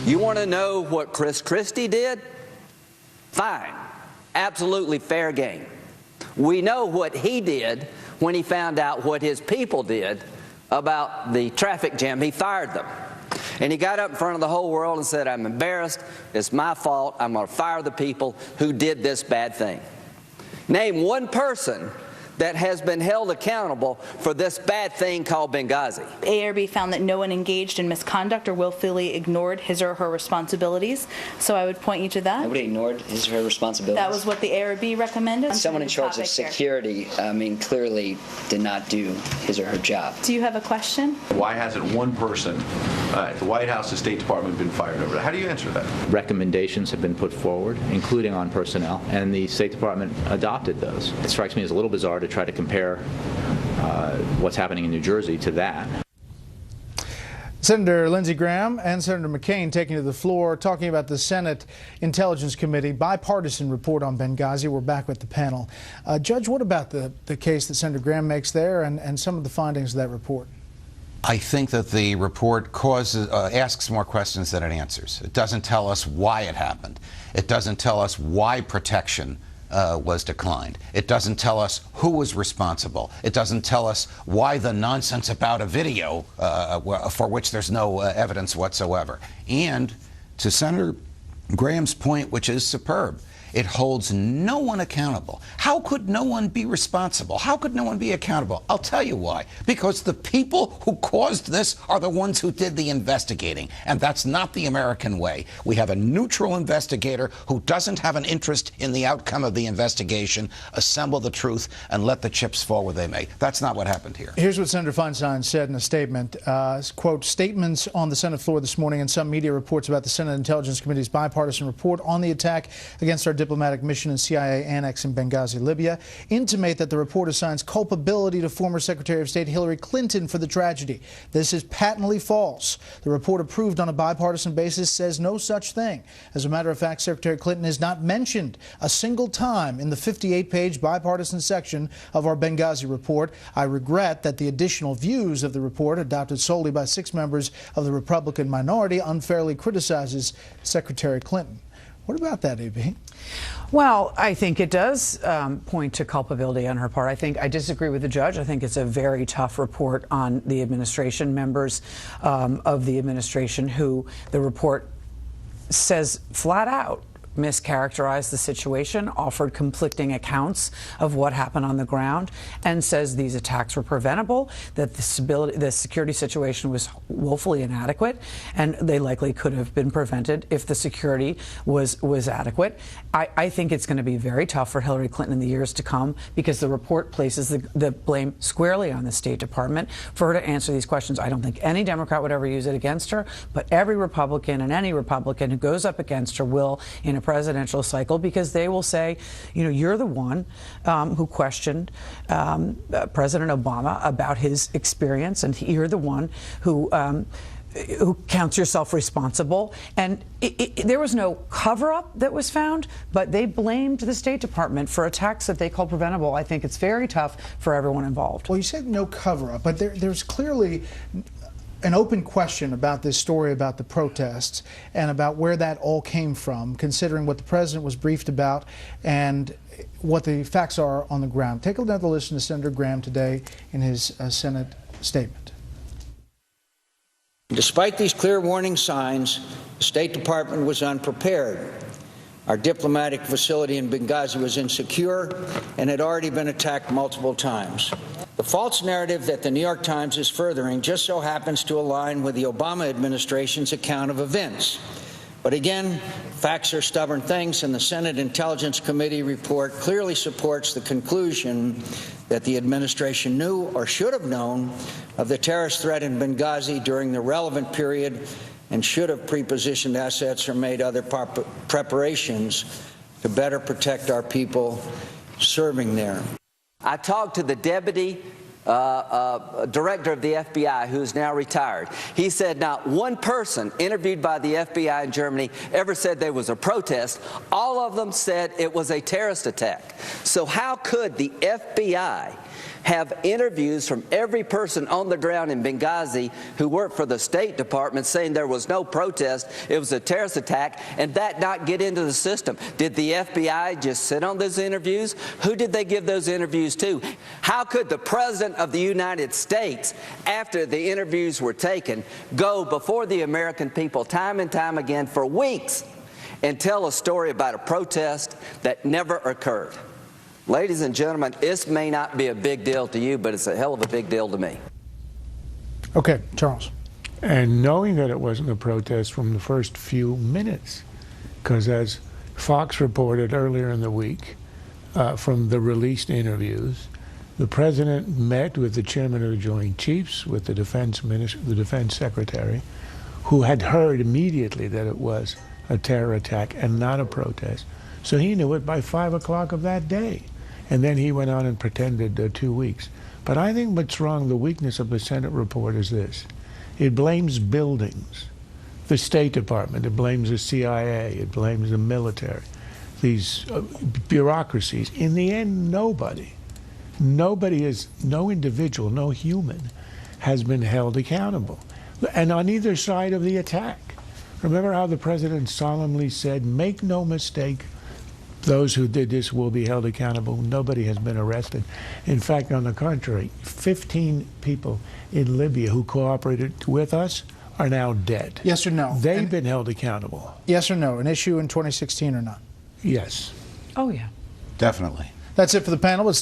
You want to know what Chris Christie did? Fine. Absolutely fair game. We know what he did when he found out what his people did about the traffic jam. He fired them. And he got up in front of the whole world and said, I'm embarrassed. It's my fault. I'm going to fire the people who did this bad thing. Name one person that has been held accountable for this bad thing called Benghazi. ARB found that no one engaged in misconduct or willfully ignored his or her responsibilities. So I would point you to that. Nobody ignored his or her responsibilities? That was what the ARB recommended. Someone in charge of security, clearly did not do his or her job. Do you have a question? Why hasn't one person at the White House, the State Department, been fired over that? How do you answer that? Recommendations have been put forward, including on personnel, and the State Department adopted those. It strikes me as a little bizarre to try to compare what's happening in New Jersey to that. Senator Lindsey Graham and Senator McCain taking to the floor, talking about the Senate Intelligence Committee bipartisan report on Benghazi. We're back with the panel. Judge, what about the case that Senator Graham makes there and some of the findings of that report? I think that the report asks more questions than it answers. It doesn't tell us why it happened. It doesn't tell us why protection was declined. It doesn't tell us who was responsible. It doesn't tell us why the nonsense about a video for which there's no evidence whatsoever. And to Senator Graham's point, which is superb, it holds no one accountable. How could no one be responsible? How could no one be accountable? I'll tell you why. Because the people who caused this are the ones who did the investigating. And that's not the American way. We have a neutral investigator who doesn't have an interest in the outcome of the investigation, assemble the truth, and let the chips fall where they may. That's not what happened here. Here's what Senator Feinstein said in a statement. Quote, statements on the Senate floor this morning and some media reports about the Senate Intelligence Committee's bipartisan report on the attack against our diplomatic mission and CIA annex in Benghazi, Libya, intimate that the report assigns culpability to former Secretary of State Hillary Clinton for the tragedy. This is patently false. The report, approved on a bipartisan basis, says no such thing. As a matter of fact, Secretary Clinton is not mentioned a single time in the 58-page bipartisan section of our Benghazi report. I regret that the additional views of the report, adopted solely by 6 members of the Republican minority, unfairly criticizes Secretary Clinton. What about that, A.B.? Well, I think it does point to culpability on her part. I disagree with the judge. I think it's a very tough report on the administration, members of the administration who the report says flat out mischaracterized the situation, offered conflicting accounts of what happened on the ground, and says these attacks were preventable, that the security situation was woefully inadequate, and they likely could have been prevented if the security was adequate. I think it's going to be very tough for Hillary Clinton in the years to come because the report places the blame squarely on the State Department for her to answer these questions. I don't think any Democrat would ever use it against her, but every Republican and any Republican who goes up against her will in a presidential cycle, because they will say, you know, you're the one who questioned President Obama about his experience, and you're the one who counts yourself responsible. And there was no cover-up that was found, but they blamed the State Department for attacks that they called preventable. I think it's very tough for everyone involved. Well, you said no cover-up, but there's clearly an open question about this story about the protests and about where that all came from, considering what the president was briefed about and what the facts are on the ground. Take another listen to Senator Graham today in his Senate statement. Despite these clear warning signs, the State Department was unprepared. Our diplomatic facility in Benghazi was insecure and had already been attacked multiple times. The false narrative that the New York Times is furthering just so happens to align with the Obama administration's account of events. But again, facts are stubborn things, and the Senate Intelligence Committee report clearly supports the conclusion that the administration knew or should have known of the terrorist threat in Benghazi during the relevant period and should have prepositioned assets or made other preparations to better protect our people serving there. I talked to the deputy director of the FBI, who is now retired. He said not one person interviewed by the FBI in Germany ever said there was a protest. All of them said it was a terrorist attack. So how could the FBI have interviews from every person on the ground in Benghazi who worked for the State Department saying there was no protest, it was a terrorist attack, and that not get into the system? Did the FBI just sit on those interviews? Who did they give those interviews to? How could the President of the United States, after the interviews were taken, go before the American people time and time again for weeks and tell a story about a protest that never occurred? Ladies and gentlemen, this may not be a big deal to you, but it's a hell of a big deal to me. Okay, Charles. And knowing that it wasn't a protest from the first few minutes, because as Fox reported earlier in the week, from the released interviews, the president met with the chairman of the Joint Chiefs, with the defense minister, the defense secretary, who had heard immediately that it was a terror attack and not a protest. So he knew it by 5 o'clock of that day. And then he went on and pretended 2 weeks. But I think what's wrong, the weakness of the Senate report is this. It blames buildings, the State Department, it blames the CIA, it blames the military, these bureaucracies. In the end, nobody is, no individual, no human has been held accountable. And on either side of the attack. Remember how the president solemnly said, make no mistake, those who did this will be held accountable. Nobody has been arrested. In fact, on the contrary, 15 people in Libya who cooperated with us are now dead. Yes or no? They've been held accountable. Yes or no? An issue in 2016 or not? Yes. Oh, yeah. Definitely. That's it for the panel.